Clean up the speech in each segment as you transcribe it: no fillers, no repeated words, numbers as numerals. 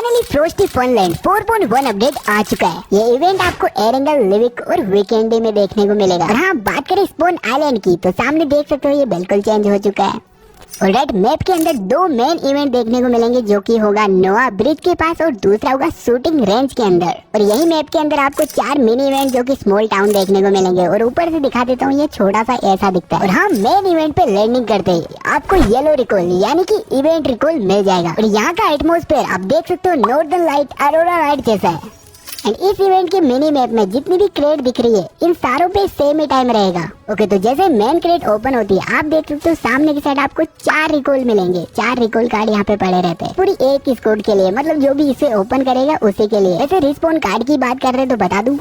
Finally फ्रोस्टी फनलैंड 4.1 update आ चुका है। ये इवेंट आपको एरेंगल, लिविक और वीकेंड में देखने को मिलेगा। और हाँ, बात करें स्पोन आइलैंड की तो सामने देख सकते हो ये बिल्कुल चेंज हो चुका है। और रेड मैप के अंदर दो मेन इवेंट देखने को मिलेंगे, जो कि होगा नोआ ब्रिज के पास और दूसरा होगा शूटिंग रेंज के अंदर। और यही मैप के अंदर आपको 4 मिनी इवेंट जो कि स्मॉल टाउन देखने को मिलेंगे। और ऊपर से दिखा देता हूँ, ये छोटा सा ऐसा दिखता है। और हाँ, मेन इवेंट पे लैंडिंग करते ही आपको येलो रिकॉल यानी कि इवेंट रिकॉल मिल जाएगा। और यहाँ का एटमोस्फेयर आप देख सकते हो नॉर्दर्न लाइट, अरोरा लाइट जैसा है। एंड इस इवेंट के मिनी मैप में जितनी भी क्रेट दिख रही है, इन सारों पे सेम ही टाइम रहेगा। ओके, तो जैसे मेन क्रेट ओपन होती है, आप देख सकते हो सामने की साइड आपको 4 रिकॉल मिलेंगे। 4 रिकॉल कार्ड यहाँ पे पड़े रहते हैं पूरी एक स्क्वाड के लिए, मतलब जो भी इसे ओपन करेगा उसी के लिए। ऐसे रिस्पॉन कार्ड की बात कर रहे हैं तो बता दूं,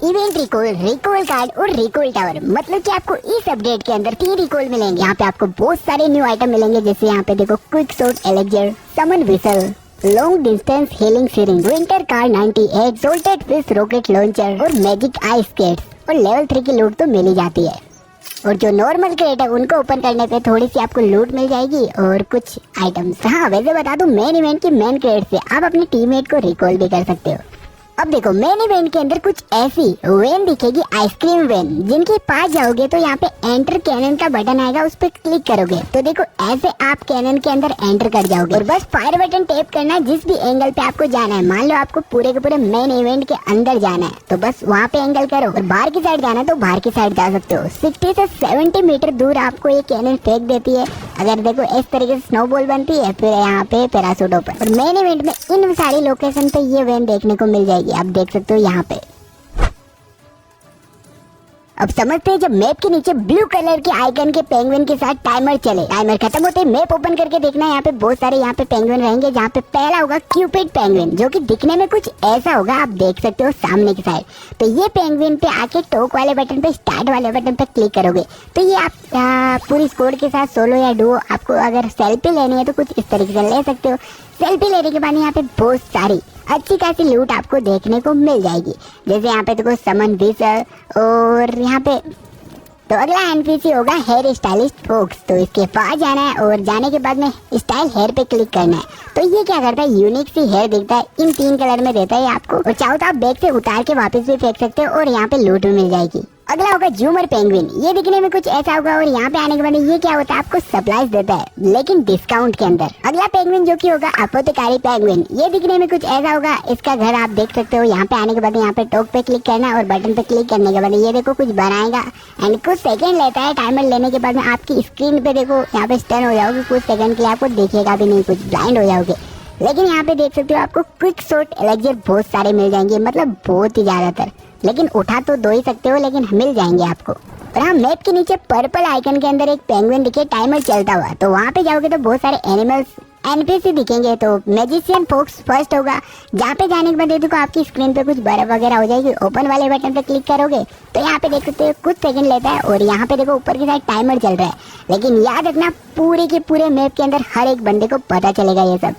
इवेंट रिकॉल, रिकॉल कार्ड और रिकॉल टावर, मतलब कि आपको इस अपडेट के अंदर 3 रिकॉल मिलेंगे। यहाँ पे आपको बहुत सारे न्यू आइटम मिलेंगे, जैसे यहाँ पे देखो quick shot elixir, summon whistle, long distance healing syringe, winter car 98, salted fish rocket launcher और मैजिक आइस स्केट्स। और लेवल 3 की लूट तो मिल ही जाती है। और जो नॉर्मल क्रेट है उनको ओपन करने पे थोड़ी सी आपको लूट मिल जाएगी और कुछ आइटम्स। हाँ, वैसे बता दूं, मेन इवेंट की मेन क्रेट से आप अपने टीममेट को रिकॉल भी कर सकते हो। अब देखो, मेन इवेंट के अंदर कुछ ऐसी वेन दिखेगी, आइसक्रीम वेन, जिनके पास जाओगे तो यहाँ पे एंटर कैनन का बटन आएगा, उस पर क्लिक करोगे तो देखो ऐसे आप कैनन के अंदर एंटर कर जाओगे। और बस फायर बटन टैप करना है जिस भी एंगल पे आपको जाना है। मान लो आपको पूरे के पूरे मेन इवेंट के अंदर जाना है तो बस वहाँ पे एंगल करो, और बाहर की साइड जाना है तो बाहर की साइड जा सकते हो। 60 से 70 मीटर दूर आपको ये कैनन फेंक देती है। अगर देखो इस तरीके से स्नोबॉल बनती है, फिर यहाँ पे पैराशूट ओपन। और मेन इवेंट में इन सारी लोकेशन पे ये वेन देखने को मिल जाएगी, आप देख सकते हो यहाँ पे। अब समझते हैं, जब मैप के नीचे ब्लू कलर के आइकन के पेंगुइन के साथ टाइमर चले, टाइमर खत्म होते ही मैप ओपन करके देखना है। यहाँ पे बहुत सारे यहाँ पे पेंगुइन रहेंगे, जहाँ पे पहला होगा क्यूपिड पेंगुइन, जो कि दिखने में कुछ ऐसा होगा, आप देख सकते हो सामने की साइड। तो ये पेंगुइन पे आके टॉक वाले बटन पे, स्टार्ट वाले बटन पे क्लिक करोगे तो ये आप पूरी स्क्वाड के साथ सोलो या डुओ, आपको अगर सेल्फी लेनी है तो कुछ इस तरीके से ले सकते हो। सेल्फी लेने के बाद यहाँ पे बहुत सारी अच्छी खासी लूट आपको देखने को मिल जाएगी। जैसे यहाँ पे देखो समन विसल, और यहाँ पे तो अगला एनपीसी होगा हेयर स्टाइलिस्ट फोक्स। तो इसके पास जाना है और जाने के बाद में स्टाइल हेयर पे क्लिक करना है। तो ये क्या करता है, यूनिक सी हेयर देता है, इन 3 कलर में देता है आपको। और चाहो तो आप बैग से उतार के वापस भी फेंक सकते हो और यहाँ पे लूट भी मिल जाएगी। अगला होगा जूमर पेंगुइन, ये दिखने में कुछ ऐसा होगा, और यहाँ पे आने के बाद ये क्या होता है, आपको सप्लाईज देता है लेकिन डिस्काउंट के अंदर। अगला पेंगुइन जो कि होगा अपोथेकारी पेंगुइन, ये दिखने में कुछ ऐसा होगा, इसका घर आप देख सकते हो। यहाँ पे आने के बाद यहाँ पे टॉक पे क्लिक करना है और बटन पे क्लिक करने के बाद ये देखो कुछ बनाएगा एंड कुछ सेकंड लेता है। टाइमर लेने के बाद में आपकी स्क्रीन पे देखो यहाँ पे स्टन हो जाओगे, कुछ सेकंड के लिए आपको दिखेगा भी नहीं, कुछ ब्लाइंड हो जाओगे। लेकिन यहाँ पे देख सकते हो आपको क्विक शॉट एलेक्जर बहुत सारे मिल जाएंगे, मतलब बहुत ही ज्यादातर, लेकिन उठा तो 2 ही सकते हो, लेकिन मिल जाएंगे आपको। और हाँ, मैप के नीचे पर्पल आइकन के अंदर एक पेंगुइन दिखे टाइमर चलता हुआ, तो वहाँ पे जाओगे तो बहुत सारे एनिमल्स एनपीसी दिखेंगे। तो मैजिशियन फोक्स फर्स्ट होगा, जहाँ पे जाने के बाद देखो आपकी स्क्रीन पे कुछ बर्फ वगैरह हो जाएगी। ओपन वाले बटन पे क्लिक करोगे तो यहाँ पे देख सकते हो कुछ सेकंड लेता है, और यहाँ पे देखो ऊपर की साइड टाइमर चल रहा है। लेकिन याद रखना, पूरे के पूरे मैप के अंदर हर एक बंदे को पता चलेगा ये सब।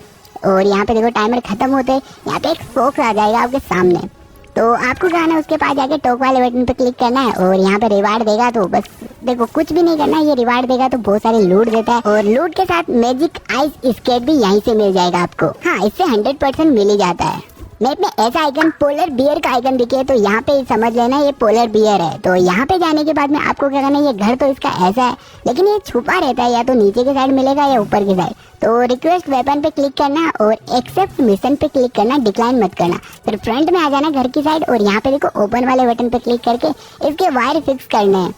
और यहाँ पे देखो टाइमर खत्म होते यहाँ पे एक फोक्स आ जाएगा आपके सामने, तो आपको क्या है उसके पास जाके टॉक वाले बटन पे क्लिक करना है और यहाँ पे रिवार्ड देगा। तो बस देखो कुछ भी नहीं करना है, ये रिवार्ड देगा तो बहुत सारे लूट देता है, और लूट के साथ मैजिक आइस स्केट भी यहीं से मिल जाएगा आपको। हाँ, इससे 100% मिल ही जाता है। मैप में ऐसा आइकन पोलर बियर का आइकन दिखे तो यहाँ पे समझ लेना ये पोलर बियर है। तो यहाँ पे जाने के बाद में आपको क्या करना है, ये घर तो इसका ऐसा है लेकिन ये छुपा रहता है, या तो नीचे की साइड मिलेगा या ऊपर की साइड। तो रिक्वेस्ट वेपन पे क्लिक करना और एक्सेप्ट मिशन पे क्लिक करना, डिक्लाइन मत करना। फिर फ्रंट में आ जाना घर की साइड, और यहाँ पे देखो ओपन वाले बटन पे क्लिक करके इसके वायर फिक्स करने हैं।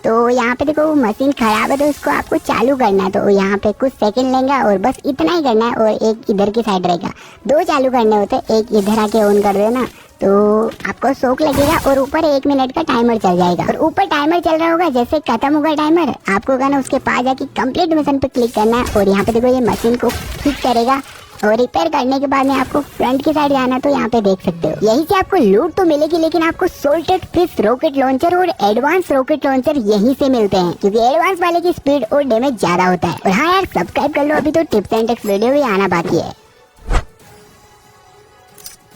तो यहाँ पे देखो मशीन खराब है तो इसको आपको चालू करना है। तो यहाँ पे कुछ सेकंड लेंगे और बस इतना ही करना है, और एक इधर की साइड रहेगा। 2 चालू करने होते हैं, एक इधर आके ऑन कर देना तो आपको शॉक लगेगा, और ऊपर 1 मिनट का टाइमर चल जाएगा। और ऊपर टाइमर चल रहा होगा, जैसे खत्म होगा टाइमर आपको कहना उसके पास जाके कंप्लीट मिशन पे क्लिक करना है, और यहाँ पे देखो ये मशीन को ठीक करेगा। और रिपेयर करने के बाद में आपको फ्रंट की साइड जाना, तो यहाँ पे देख सकते हो यहीं से आपको लूट तो मिलेगी, लेकिन आपको सोल्टेड फिश रॉकेट लॉन्चर और एडवांस रॉकेट लॉन्चर यहीं से मिलते हैं, क्योंकि एडवांस वाले की स्पीड और डैमेज ज्यादा होता है। और हाँ यार, सब्सक्राइब कर लो, अभी तो टिप्स एंड ट्रिक्स वीडियो भी आना बाकी है।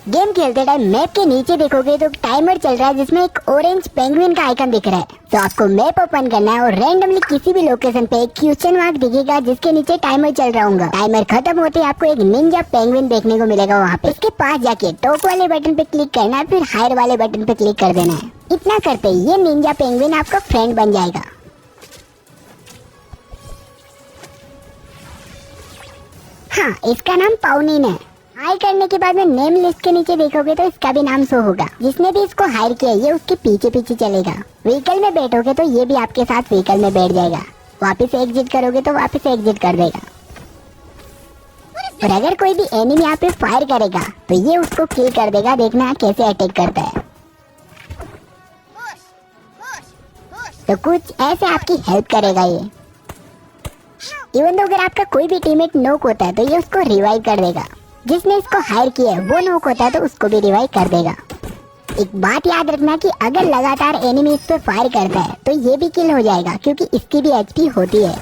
गेम खेलते टाइम मैप के नीचे देखोगे तो टाइमर चल रहा है जिसमें एक ऑरेंज पेंगुइन का आइकन दिख रहा है। तो आपको मैप ओपन करना है और रैंडमली किसी भी लोकेशन पे एक क्वेश्चन मार्क दिखेगा जिसके नीचे टाइमर चल रहा होगा। टाइमर खत्म होते आपको एक निंजा पेंगुइन देखने को मिलेगा वहाँ पे। इसके पास जाके टॉप वाले बटन पे क्लिक करना है, फिर हायर वाले बटन पे क्लिक कर देना है। इतना करते ही ये निंजा पेंगुइन आपका फ्रेंड बन जाएगा। हाँ, इसका नाम पाउनिन है। हाई करने के बाद में नेम लिस्ट के नीचे देखोगे तो इसका भी नाम शो होगा। जिसने भी इसको हायर किया ये उसके पीछे पीछे चलेगा। व्हीकल में बैठोगे तो ये भी आपके साथ व्हीकल में बैठ जाएगा। वापस एग्जिट करोगे तो वापस एग्जिट कर देगा। और अगर कोई भी एनिमी यहाँ पे फायर करेगा तो ये उसको किल कर देगा। देखना कैसे अटैक करता है। तो कुछ ऐसे आपकी हेल्प करेगा ये। इवन तो अगर आपका कोई भी टीममेट नॉक होता है तो ये उसको रिवाइव कर देगा। जिसने इसको हायर किया है वो नॉक होता है तो उसको भी रिवाइव कर देगा। एक बात याद रखना कि अगर लगातार एनिमी इस पे फायर करता है तो ये भी किल हो जाएगा क्योंकि इसकी भी एचपी होती है।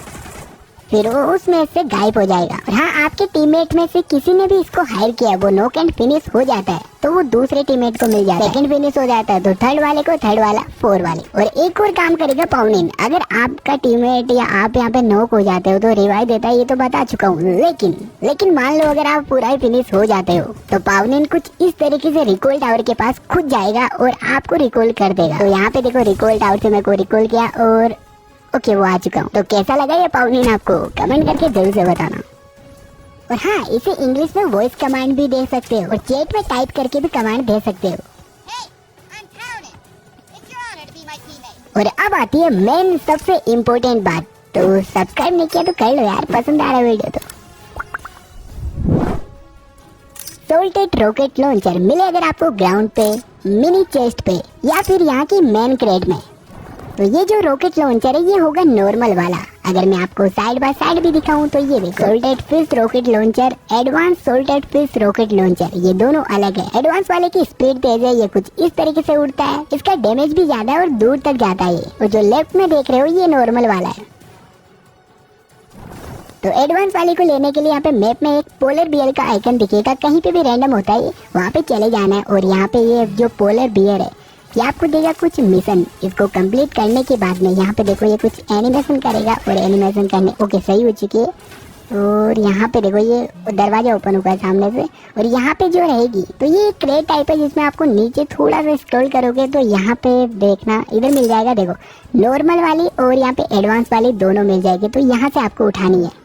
फिर वो उसमें से गायब हो जाएगा। और हाँ, आपके टीममेट में से किसी ने भी इसको हायर किया वो नॉक एंड फिनिश हो जाता है तो वो दूसरे टीममेट को मिल जाता है। सेकंड फिनिश हो जाता है तो थर्ड वाले को, थर्ड वाला फोर वाले। और एक और काम करेगा पाउनिन। अगर आपका टीममेट या आप यहाँ पे नॉक हो जाते हो तो रिवाइव देता है, ये तो बता चुका हूँ। लेकिन मान लो अगर आप पूरा ही फिनिश हो जाते हो तो पाउनिन कुछ इस तरीके से रिकॉल टावर के पास खुद जाएगा और आपको रिकॉल कर देगा। तो यहाँ पे देखो रिकॉल टावर से मेरे को रिकॉल किया और ओके वो आ चुका हूँ। तो कैसा लगा ये पाउनिन आपको कमेंट करके जरूर से बताना। और हाँ, इसे इंग्लिश में वॉइस कमांड भी दे सकते हो और चैट में टाइप करके भी कमांड दे सकते हो। और अब आती है मेन सबसे इम्पोर्टेंट बात। तो सब्सक्राइब नहीं किया तो कर लो यार, पसंद आ रहा है वीडियो तो। सोल्टेड रॉकेट लॉन्चर मिले अगर आपको ग्राउंड पे, मिनी चेस्ट पे या फिर यहाँ की मेन क्रेट में। तो ये जो रॉकेट लॉन्चर है ये होगा नॉर्मल वाला। अगर मैं आपको साइड बाय साइड भी दिखाऊं तो ये देखो, salted fist rocket launcher, advance salted fist rocket launcher, ये दोनों अलग है। एडवांस वाले की स्पीड तेज है, ये कुछ इस तरीके से उड़ता है। इसका डैमेज भी ज्यादा है और दूर तक जाता है ये। और जो लेफ्ट में देख रहे हो ये नॉर्मल वाला है। तो एडवांस वाले को लेने के लिए यहाँ पे मैप में एक पोलर बियर का आइकन दिखेगा, कहीं पे भी रैंडम होता है, वहाँ पे चले जाना है। और यहाँ पे ये जो पोलर बियर है ये आपको देगा कुछ मिशन। इसको कंप्लीट करने के बाद में यहाँ पे देखो ये कुछ एनिमेशन करेगा और एनिमेशन करने ओके सही हो चुकी है। और यहाँ पे देखो ये दरवाजा ओपन हुआ है सामने से। और यहाँ पे जो रहेगी तो ये क्रेट टाइप है जिसमें आपको नीचे थोड़ा सा स्क्रॉल करोगे तो यहाँ पे देखना इधर मिल जाएगा। देखो नॉर्मल वाली और यहाँ पे एडवांस वाली दोनों मिल जाएगी। तो यहाँ से आपको उठानी है।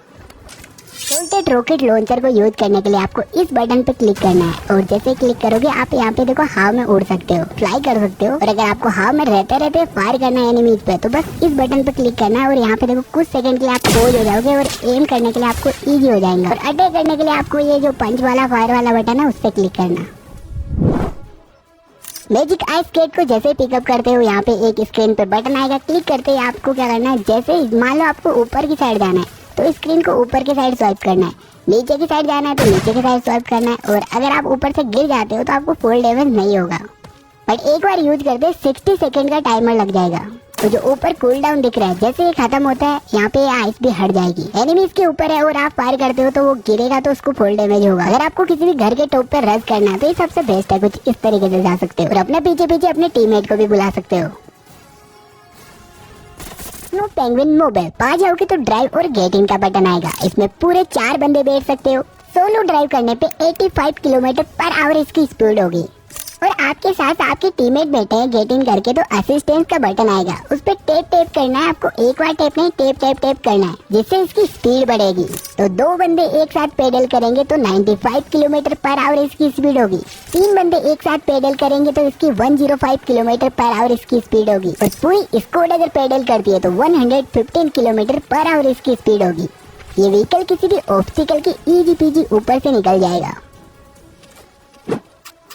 सोल्टेड रॉकेट लॉन्चर को यूज करने के लिए आपको इस बटन पे क्लिक करना है। और जैसे क्लिक करोगे आप यहाँ पे देखो हाव में उड़ सकते हो, फ्लाई कर सकते हो। और अगर आपको हाव में रहते रहते फायर करना है एनिमीज पे तो बस इस बटन पे क्लिक करना है। और यहाँ पे देखो कुछ सेकंड के लिए आप पोज हो जाओगे और एम करने के लिए आपको इजी हो जाएगा। और अटैक करने के लिए आपको ये जो पंच वाला फायर वाला बटन है उस पर क्लिक करना। मैजिक आइस स्केट को जैसे पिकअप करते हो यहाँ पे एक स्क्रीन पे बटन आएगा। क्लिक करते ही आपको क्या करना है, जैसे मान लो आपको ऊपर की साइड जाना है तो स्क्रीन को ऊपर की साइड स्वाइप करना है। नीचे की साइड जाना है तो नीचे की साइड स्वाइप करना है। और अगर आप ऊपर से गिर जाते हो तो आपको फुल डैमेज नहीं होगा, बट एक बार यूज करते 60 सेकंड का टाइमर लग जाएगा। तो जो ऊपर कूल डाउन दिख रहा है जैसे ये खत्म होता है यहाँ पे आइस भी हट जाएगी। एनिमी इसके ऊपर है और आप फायर करते हो तो वो गिरेगा तो उसको फुल डैमेज होगा। अगर आपको किसी भी घर के टॉप पे रश करना है तो ये सबसे बेस्ट है। कुछ इस तरीके से जा सकते हो और अपने पीछे पीछे अपने टीममेट को भी बुला सकते हो। स्नो पेंगुइन मोबाइल पा जाओगे तो ड्राइव और गेट इन का बटन आएगा। इसमें पूरे 4 बंदे बैठ सकते हो। सोलो ड्राइव करने पे 85 किलोमीटर पर आवर इसकी स्पीड होगी। और आपके साथ आपके टीममेट बैठे हैं गेट इन करके तो असिस्टेंस का बटन आएगा, उस पर टेप करना है आपको। एक बार टेप नहीं टेप करना है जिससे इसकी स्पीड बढ़ेगी। तो 2 बंदे एक साथ पेडल करेंगे तो 95 किलोमीटर पर आवर इसकी स्पीड होगी। 3 बंदे एक साथ पेडल करेंगे तो इसकी 105 किलोमीटर पर आवर इसकी स्पीड होगी। और पूरी स्क्वाड अगर पेडल करती है तो 115 किलोमीटर पर आवर इसकी स्पीड होगी। ये व्हीकल किसी भी ऑब्स्टिकल की इजी पीजी ऊपर से निकल जाएगा।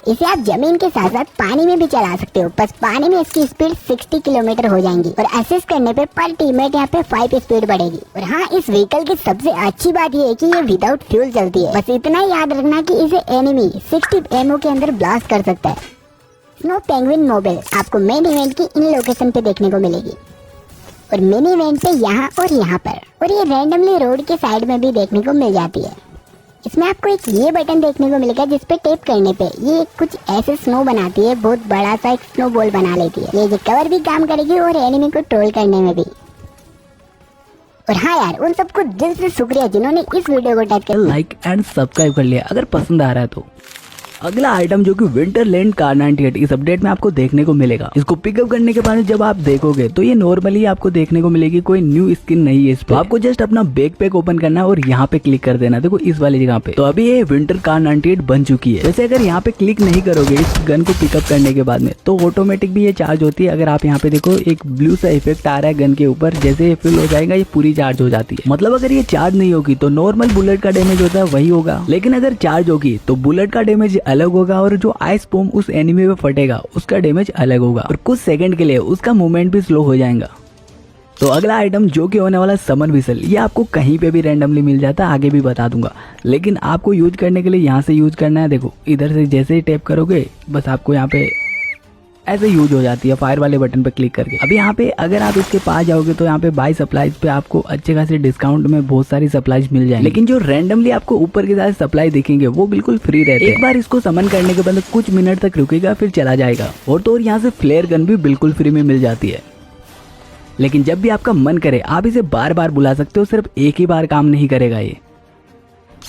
इसे आप जमीन के साथ साथ पानी में भी चला सकते हो, बस पानी में इसकी स्पीड 60 किलोमीटर हो जाएंगी। और असिस्ट करने पे पर टीममेट यहाँ पे 5 स्पीड बढ़ेगी। और हाँ, इस व्हीकल की सबसे अच्छी बात ये है कि ये विदाउट फ्यूल चलती है। बस इतना ही याद रखना कि इसे एनिमी 60 एमओ के अंदर ब्लास्ट कर सकता है। स्नो पेंगुइन मोबाइल आपको मेन इवेंट की इन लोकेशन पे देखने को मिलेगी और मिनी इवेंट पे यहाँ और यहाँ पर। और ये रैंडमली रोड के साइड में भी देखने को मिल जाती है। इसमें आपको एक ये बटन देखने को मिलेगा जिसपे टैप करने पे ये कुछ ऐसे स्नो बनाती है, बहुत बड़ा सा एक स्नो बॉल बना लेती है। ये कवर भी काम करेगी और एनिमी को ट्रोल करने में भी। और हाँ यार, उन सबको दिल से शुक्रिया जिन्होंने इस वीडियो को टच कर लाइक एंड सब्सक्राइब कर लिया अगर पसंद आ रहा है तो। अगला आइटम जो कि विंटरलैंड कार 98 इस अपडेट में आपको देखने को मिलेगा। इसको पिकअप करने के बाद जब आप देखोगे तो ये नॉर्मली आपको देखने को मिलेगी, कोई न्यू स्किन नहीं है इस पे। आपको जस्ट अपना बैकपैक ओपन करना है और यहाँ पे क्लिक कर देना। देखो इस वाली जगह पे तो अभी ये विंटर कार 98 बन चुकी है। वैसे अगर यहाँ पे क्लिक नहीं करोगे इस गन को पिकअप करने के बाद में तो ऑटोमेटिक भी ये चार्ज होती है। अगर आप यहाँ पे देखो एक ब्लू सा इफेक्ट आ रहा है गन के ऊपर, जैसे ये फिल हो जाएगा ये पूरी चार्ज हो जाती है। मतलब अगर ये चार्ज नहीं होगी तो नॉर्मल बुलेट का डैमेज होता है वही होगा, लेकिन अगर चार्ज होगी तो बुलेट का डैमेज अलग होगा और जो आइस बॉम्ब उस एनिमी पे फटेगा उसका डैमेज अलग होगा और कुछ सेकंड के लिए उसका मूवमेंट भी स्लो हो जाएगा। तो अगला आइटम जो कि होने वाला समन विसल, ये आपको कहीं पे भी रैंडमली मिल जाता है, आगे भी बता दूंगा, लेकिन आपको यूज करने के लिए यहाँ से यूज करना है। देखो इधर से जैसे ही टैप करोगे बस आपको यहाँ पे ऐसे यूज हो जाती है फायर वाले बटन पे क्लिक करके। अभी यहाँ पे अगर आप इसके पास जाओगे तो यहाँ पे बाय सप्लाईज पे आपको अच्छे खासे डिस्काउंट में बहुत सारी सप्लाईज मिल जाएंगी, लेकिन जो रैंडमली आपको ऊपर के साथ सप्लाई दिखेंगे वो बिल्कुल फ्री रहते हैं। एक बार इसको समन करने के बाद कुछ मिनट तक रुकेगा फिर चला जाएगा। और तो और यहाँ से फ्लेयर गन भी बिल्कुल फ्री में मिल जाती है, लेकिन जब भी आपका मन करे आप इसे बार बार बुला सकते हो, सिर्फ एक ही बार काम नहीं करेगा ये।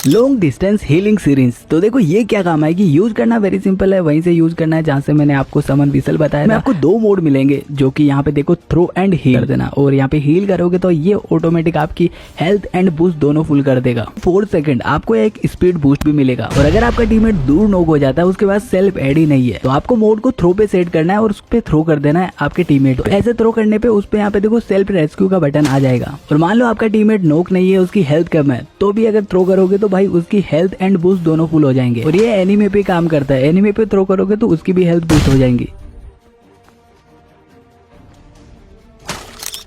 लॉन्ग डिस्टेंस हीलिंग सीरीज, तो देखो ये क्या काम आएगी, यूज करना वेरी सिंपल है, वहीं से यूज करना है जहाँ से मैंने आपको समन विसल बताया था। आपको दो मोड मिलेंगे जो कि यहाँ पे देखो थ्रो एंड हील कर देना, और यहाँ पे हील करोगे तो ये ऑटोमेटिक आपकी हेल्थ एंड बूस्ट दोनों फुल कर देगा। 4 सेकंड आपको एक स्पीड बूस्ट भी मिलेगा। और अगर आपका टीममेट दूर नॉक हो जाता है उसके बाद सेल्फ एड ही नहीं है तो आपको मोड को थ्रो पे सेट करना है और उस पे थ्रो कर देना है आपके टीममेट को। ऐसे थ्रो करने पे उस पे यहाँ पे देखो सेल्फ रेस्क्यू का बटन आ जाएगा। और मान लो आपका टीममेट नॉक नहीं है, उसकी हेल्थ कम है, तो भी अगर थ्रो करोगे तो भाई उसकी हेल्थ एंड बूस्ट दोनों फुल हो जाएंगे। और ये एनिमी पे काम करता है, एनिमी पे थ्रो करोगे तो उसकी भी हेल्थ बूस्ट हो जाएंगी।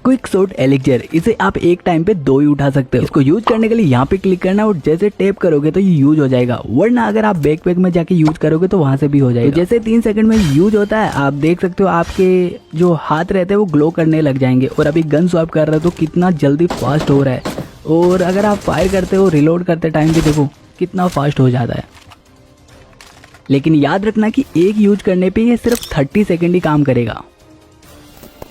क्विक शॉट एलिक्जर, इसे आप एक टाइम पे 2 ही उठा सकते हो। इसको यूज करने के लिए यहाँ पे क्लिक करना और जैसे टैप करोगे तो ये यूज हो जाएगा, वरना अगर आप बैकपैक में जाके यूज करोगे तो वहां से भी हो जाएगा। तो जैसे 3 सेकंड में यूज होता है, आप देख सकते हो आपके जो हाथ रहते हैं वो ग्लो करने लग जाएंगे। और अभी गन स्वैप कर रहे हो तो कितना जल्दी फास्ट हो रहा है, और अगर आप फायर करते हो रिलोड करते टाइम भी देखो कितना फास्ट हो जाता है। लेकिन याद रखना कि एक यूज करने पे ये सिर्फ 30 सेकंड ही काम करेगा।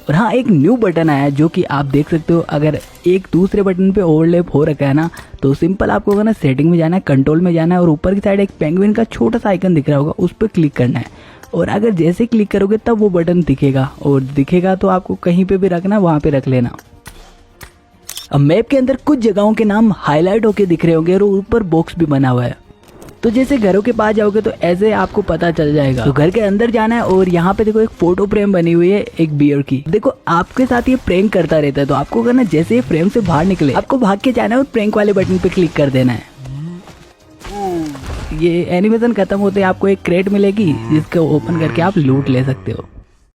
और हाँ, एक न्यू बटन आया है जो कि आप देख सकते हो, अगर एक दूसरे बटन पे ओवरलैप हो रखा है ना तो सिंपल आपको अगर ना सेटिंग में जाना है, कंट्रोल में जाना है, और ऊपर की साइड एक पेंगुइन का छोटा सा आइकन दिख रहा होगा उस पर क्लिक करना है। और अगर जैसे क्लिक करोगे तब वो बटन दिखेगा, और दिखेगा तो आपको कहीं पे भी रखना, वहां पे रख लेना। अब मैप के अंदर कुछ जगहों के नाम हाईलाइट होके दिख रहे होंगे और ऊपर बॉक्स भी बना हुआ है, तो जैसे घरों के पास जाओगे तो ऐसे आपको पता चल जाएगा। तो घर के अंदर जाना है और यहाँ पे देखो एक फोटो फ्रेम बनी हुई है एक बियर की। देखो आपके साथ ये प्रैंक करता रहता है, तो आपको करना जैसे ये फ्रेम से बाहर निकले आपको भाग के जाना है और प्रैंक वाले बटन पे क्लिक कर देना है। ये एनिमेशन खत्म होते आपको एक क्रेट मिलेगी जिसको ओपन करके आप लूट ले सकते हो।